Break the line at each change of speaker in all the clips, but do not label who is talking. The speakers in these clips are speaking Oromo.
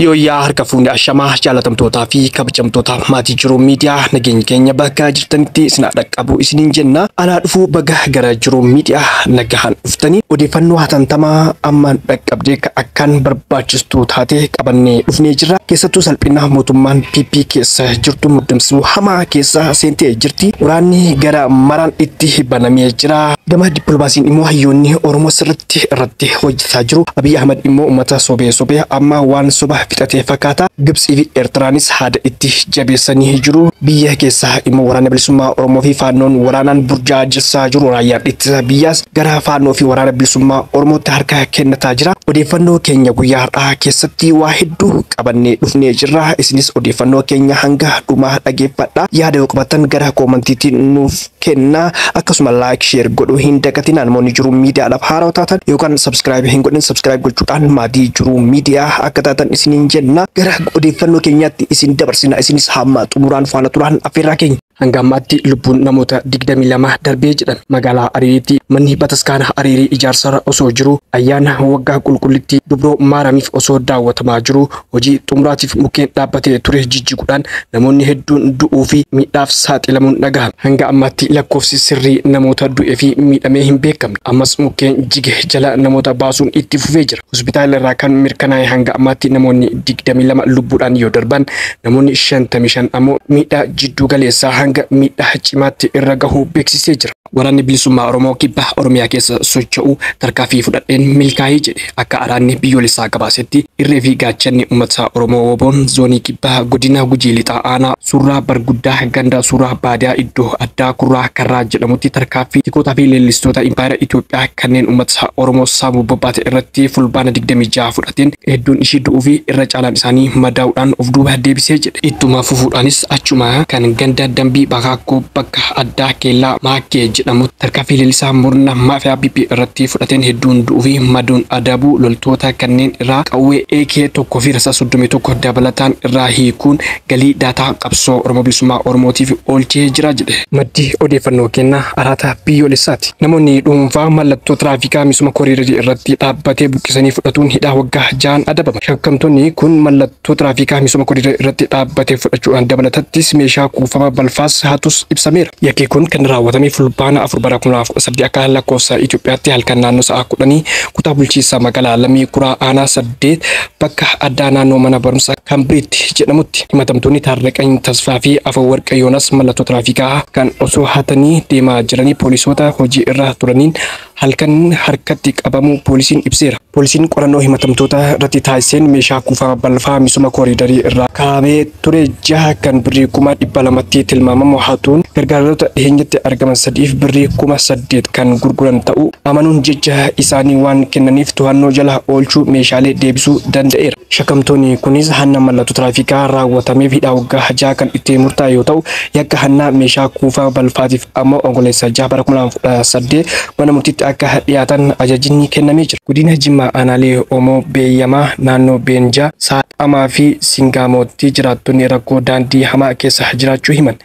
Yooyaa harka fuunni ashamaa jaalatamtootaa fi kabajamtoota maatii jiruu miidiyaa nageenya keenya bakka jirtanitti isin dhaqqabu isiniin jenna. Anaa dhufuu baga gara jiruu miidiyaa nagahaan dhuftanii odeeffannoo hatantamaa ammaan dhaqqabdee akkaan barbaachistu taate qabannee dhufnee jirra. Keessattuu salphina mootummaan PP keessa jirtu muddamsuu hamaa keessa seentee jirti. Waraanni gara maraan itti banamee jira. Gama dippiloomaasiin immoo hayyoonni Oromoo sirriitti irratti hojjetaa jiru. Abiy Ahmed immoo uummata sobee amma waan soba fixatee fakkaata. Gibxii fi Eertiraanis haada itti jabeessanii jiru. Biyya keessaa immoo waraana bilisummaa Oromoo fi faannoon waraanaan burjaajessaa jiru. Raayyaan ittisa biyyaas gara faannoo fi waraana bilisummaa Oromootti harka kennataa jira. Odeeffannoo keenya guyyaa har'aa keessatti waa hedduu qabannee dhufnee jirra. Isinis odeeffannoo keenya hanga dhumaa dhageeffadha. Yaada yoo qabaattan gara koomantiitiin nuuf kenna. Akkasuma like share godhuu hin dagatinaa. Namoonni jiruu miidiyaadhaaf haaraa taatan yookaan subscribe hin godhin subscribe gochuudhaan maatii jiruu miidiyaa akka taatan isiniin jenna. Gara odeeffannoo keenyaatti isin dabarsina. Isinis hamma xumuraan faana turaan affeerraa keenya. Hanga ammaatti lubbuun namoota 22 darbee jedhan magaalaa Ariiriitti manni bataskaana Ariirii ijaarsarra osoo jiru ayyaana waggaa qulqullitti dubroo maaramiif osoo daawwatamaa jiru hojii xumuraatiif mukkeen dhaabbatee ture jijjiguudhaan namoonni hedduun du'uu fi miidhaaf saaxilamuun dhagahame. Hanga ammaatti lakkoofsi sirrii namoota du'ee fi miidhamee hin beekamne. Ammas mukkeen jige jala namoota baasuun itti fufee jira. Hospitaala irraa kan mirkanaa'e hanga ammaatti namoonni 22 lubbuudhaan yoo darban namoonni 55 ammoo miidhaa jidduu galeessaa hanga miidhaa cimaatti irra gahuu beeksisee jira. Waraanni bilisummaa Oromoo kibba Oromiyaa keessa socho'u tarkaanfii fudhadheen milkaa'ee jedhe akka araanni biyyoolessaa gabaasetti irree fi gaachanni uummata Oromoo woboon zoonii kibba godina Gujii lixaa aanaa suuraa barguddaa ganda suuraa baadiyaa iddoo addaa kurraa karraa jedhamutti tarkaanfii tikootaa fi leellistoota impaayera Itoophiyaa kanneen uummata Oromoo saamuu bobbaate irratti fulbaana 26 fudhateen hedduun ishii du'uu fi irra caalaan isaanii madaa'uudhaan of duuba deebisee jedhe. Ittuma fufuudhaanis achuma kan ganda dambii bakaakoo bakka addaa keellaa maakkee jedhamu tarkaanfii leellisaa murna maafiyaa PP irratti fudhateen hedduun du'uu fi maduun adabuu loltoota kanneen irraa qawwee AK tokkoo fi rasaa 31 dabalataan irraa hiikuun galii daataa qabsoo Oromoo bilisummaa Oromootiif oolchee jira jedhe. Maddi odeeffannoo kenna araata biyyoolessaati. Namoonni dhuunfaa mallattoo tiraafikaa misuma koriidarii irratti dhaabbatee buqqisanii fudhatuun hidhaa waggaa 6 adabama. Shakkamtoonni kun mallattoo tiraafikaa misuma koriidarii irratti dhaabbatee fudhachuudhaan dabalatattis meeshaa kuufama balfaas hatus ibsameera. Yakki kun kan raawwatame fulbaana 4 bara 2018 akka lakkoofsa Itoophiyaatti halkan naannoo sa'a 10 kutaa bulchiinsa magaalaa Lamii Kuraa aanaa 8 bakka addaa naannoo mana barumsaa Kambiriitti jedhamutti himatamtoonni Taarraqany Tasfaa fi Afeworq Yoonas mallattoo tiraafikaa kan osoo hatanii deemaa jiranii poolisoota hojii irra turaniin halkan harkatti qabamu poolisiin ibseera. Poolisiin qorannoo himatamtoota irratti taasiseen meeshaa kuufama balfaa misuma koriidarii irraa kaa'amee ture 6 kan birrii 200,000tti tilmaamamu hatuun gargaartota dhiyeenyatti argaman 3 birrii 8,000 kan gurguran ta'uu amanuun jecha isaanii waan kennaniif to'annoo jala oolchuu meeshaalee deebisuu danda'eera. Shakkamtoonni kunis hanna mallattoo tiraafikaa raawwatameef hidhaa waggaa 6 kan itti murtaa'e yoo ta'u yakka hannaa meeshaa kuufama balfaatiif ammoo onkololeessa 6 bara 2018 mana murtiitti akka dhiyaatan ajajni kennamee jira. Godina Jimmaa aanaalee Omoo Beeyyamaa naannoo Beenjaa Saaxamaa fi Singaamotti jiraattonni rakkoo daandii hamaa keessa jiraachuu himan.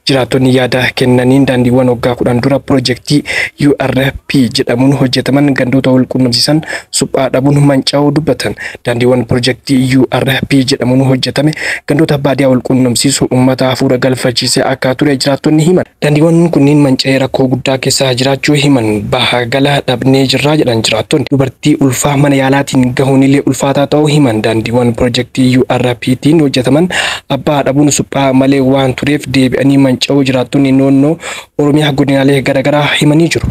Jiraattonni yaada kennaniin daandiiwwan waggaa 10 dura piroojeektii URP jedhamuun hojjetaman gandoota wal quunnamsiisan suphaa dhabuun manca'uu dubbatan. Daandiiwwan piroojeektii URP jedhamuun hojjetame gandoota baadiyaa wal quunnamsiisu uummata hafuura galfachiisee akka ture jiraattonni himan. Daandiiwwan kunniin manca'ee rakkoo guddaa keessa jiraachuu himan. Bahagala dhabnee jirraa jedhan jiraattonni. Dubartii ulfaa mana yaalaatiin gahuun illee ulfaataa ta'uu himan. Daandiiwwan piroojeektii URPtiin hojjetaman abbaa dhabuun suphaa malee waan tureef deebi'anii manca'uu jiraattonni naannoo Oromiyaa godinaalee garaagaraa himanii jiru.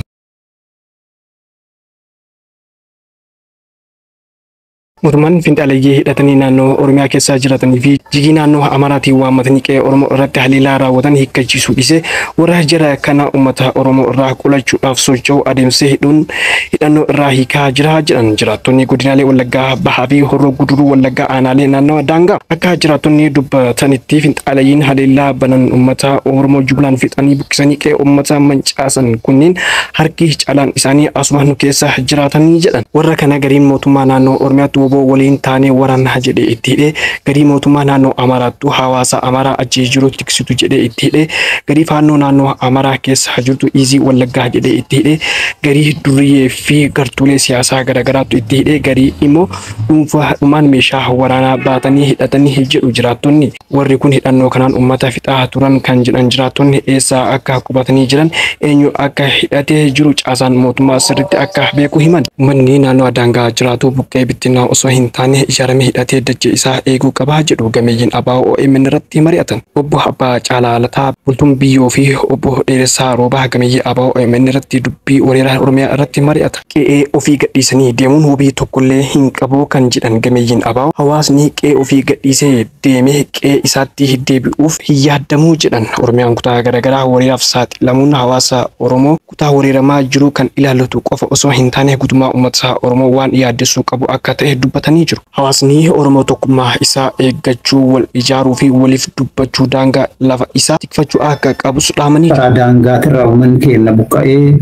Mootummaan finxaaleeyyii hidhatanii naannoo Oromiyaa keessa jiratanii fi jigii naannoo Amaaraatiin waammatanii qe'ee Oromoo irratti haliilaa raawwatan hiikkachiisuu dhiisee warra jara kana uummata Oromoo irraa qolachuudhaaf socho'u adeemsee hidhannoo irraa hiikaa jira jedhan jiraattonni godinaalee Wallaggaa Bahaa fi Horroo Guduruu Wallaggaa aanaalee naannoo daangaa. Akka jiraattonni dubbatanitti finxaaleeyyiin haliilaa banan uummata Oromoo jumlaan fixanii buqqisanii qe'ee uummata mancaasan kunniin harki caalaan isaanii asuma nu keessa jiraatanii jedhan. Warra kana gariin mootummaa naannoo Oromiyaatti aboo waliin taanee waraanna jedhee itti hidhee garii mootummaa naannoo Amaaraattu hawaasa Amaaraa ajjee jiru tiksitu jedhee itti hidhee garii faannoo naannoo Amaaraa keessa jirtu Izii Wallaggaa jedhee itti hidhee garii duriyyee fi gartuulee siyaasaa garaagaraatu itti hidhee garii immoo dhuunfaadhumaan meeshaa waraanaa baatanii hidhatanii jedhu jiraattonni warri kun hidhannoo kanaan uummata fixaa turan kan jedhan jiraattonni eessaa akka qubatanii jiran eenyu akka hidhatee jiru caasaan mootummaa sirriitti akka beeku himan. Uummanni naannoo daangaa jiraatu buqqee bittinnaa osoo hin taane ijaaramee hidhatee dachee isaa eeguu qabaa jedhu gameeyyiin ABO OMN irratti mari'atan. Obbo Abbaa Caalaa Lataa bultuun biyyoo fi obbo Dheeressaa Roobaa gameeyyii ABO OMN irratti dubbii weerara Oromiyaa irratti mari'atan. Qe'ee ofii gadhiisanii deemuun wabii tokkollee hin qabu kan jedhan gameeyyiin ABO hawaasni qe'ee ofii gadhiisee deemee qe'ee isaatti deebi'uuf hin yaadamuu jedhan. Oromiyaan kutaa garaagaraa weeraraaf saaxilamuun hawaasa Oromoo kutaa weeraramaa jiru kan ilaallatu qofa osoo hin taane guutummaa uummata Oromoo waan yaaddessuu qabu akka ta'e dubbatanii jiru. Hawaasni Oromoo tokkummaa isaa eeggachuu, wal ijaaruu fi waliif dubbachuu daangaa lafa isaa tikfachuu akka qabus dhaamanii jiru.
Daangaatirraa uummanni keenya buqqa'ee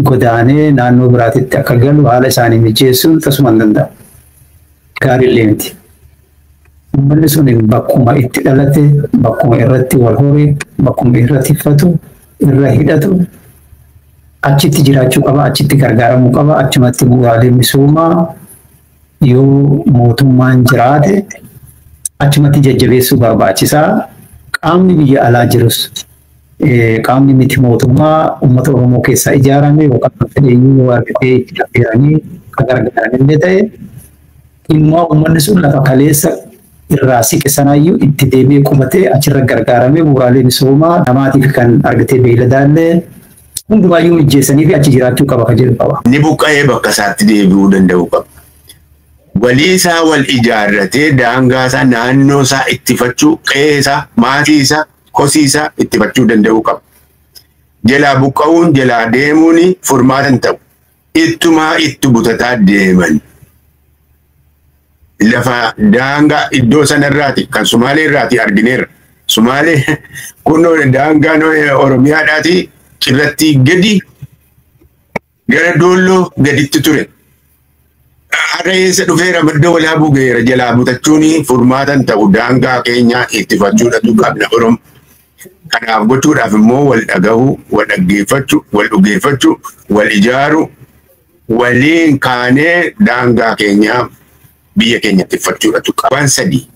godaanee naannoo biraatitti akka galu haala isaanii mijeessuun tasuma hin danda'amu. Gaariillee miti. Uummanni sun bakkuma itti dhalate, bakkuma irratti wal horee, bakkuma irratti tiffatu, irra hidhatu achitti jiraachuu qaba, achitti gargaaramuu qaba, achumatti bu'uuraalee misoomaa yoo mootummaan jiraate achumatti jajjabeessuu barbaachisaa. Qaamni biyya alaa jirus qaamni miti mootummaa uummata Oromoo keessaa ijaarame yookaan fedheeyyuu yoo argatee itti affeeranii kan gargaaranillee ta'e dhimma uummanni sun lafa kaleessa irraa siqe sanaayyuu itti deebi'ee qubatee achirra gargaaramee bu'uuraalee misoomaa namaatiif kan argatee beeyladaallee hundumaayyuu mijeessanii fi achi jiraachuu qaba kan jedhu qaba.
Ni buqqa'ee bakka isaatti deebi'uu danda'u qaba. Walii isaa wal ijaarratee daangaa isaa naannoo isaa ittifachuu, qe'ee isaa, maatii isaa, kosii isaa ittifachuu danda'u qaba. Jalaa buqqa'uun jalaa deemuun furmaata hin ta'u. Ittumaa itti butataa deeman. Lafa daangaa iddoo sanarraati kan Sumaalee irraati argineerra. Sumaalee kunoo daangaa Oromiyaadhaati cirratti gadi gara Doolloo gaditti ture. Har'a eessa dhufeera madda walaabuu ga'eera jalaa butachuun furmaata hin ta'u. Daangaa keenya ittifachuudhatu qabna Oromoo. Kanaaf gochuudhaaf immoo wal dhagahuu, wal dhaggeeffachuu, wal dhugeeffachuu, wal ijaaruu, waliin kaanee daangaa keenyaa biyya keenya ittifachuudhatu qaba. Waan sadii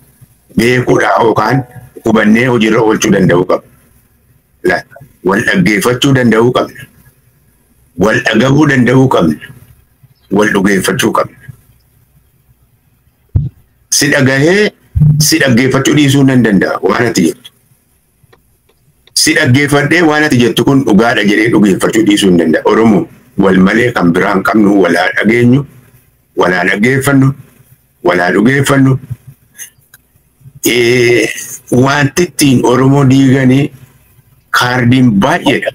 beekuudhaa yookaan hubannee hojiirra oolchuu danda'uu qabna. Wal dhaggeeffachuu danda'uu qabna. Wal dhagahuu danda'uu qabna. Wal dhugeeffachuu qabna. Si dhagahee si dhaggeeffachuu dhiisuu nan danda'a waan ati jettu. Si dhaggeeffadhee waan ati jettu kun dhugaadha jedhee dhugeeffachuu dhiisuu hin danda'a. Oromoo wal malee kan biraan qabnu walaa dhageenyu, walaa dhaggeeffannu, walaa dhugeeffannu. Wanti ittiin Oromoo diiganii kaardiin baay'eedha.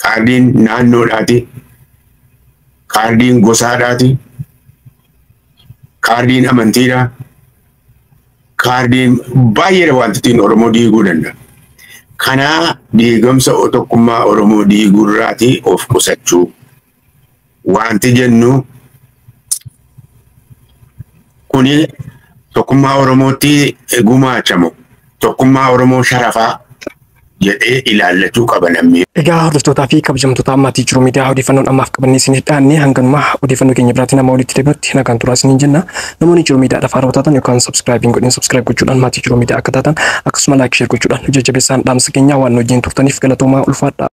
Kaardiin naannoodhaati. Kaardiin gosaadhaati. Kaardiin amantiidha. Kaardiin baay'eedha wanti ittiin Oromoo diiguu danda'a. Kanaa diigamsa tokkummaa Oromoo diiguurraati of qusachuu. Wanti jennu kuni tokkummaa Oromootti gumaachamu. Tokkummaa Oromoo sharafaa jedhee ilaallachuu qaba namni.
Egaa hordoftootaa fi kabajamtoota maatii jiruu miidiyaa odeeffannoon ammaaf qabannee isin dhiyaannee hanganumaa odeeffannoo keenya biraatiin nama walitti deebinutti nagaan turaa isiniin jenna. Namoonni jiruu miidiyaadhaaf haaraa taatan yookaan subscribe godhin subscribe gochuudhaan maatii jiruu miidiyaa akka taatan akkasuma like share gochuudhaan jajjabeessaan dhaamsa keenya waan wajjin turtaniif galatoomaa ulfaadha.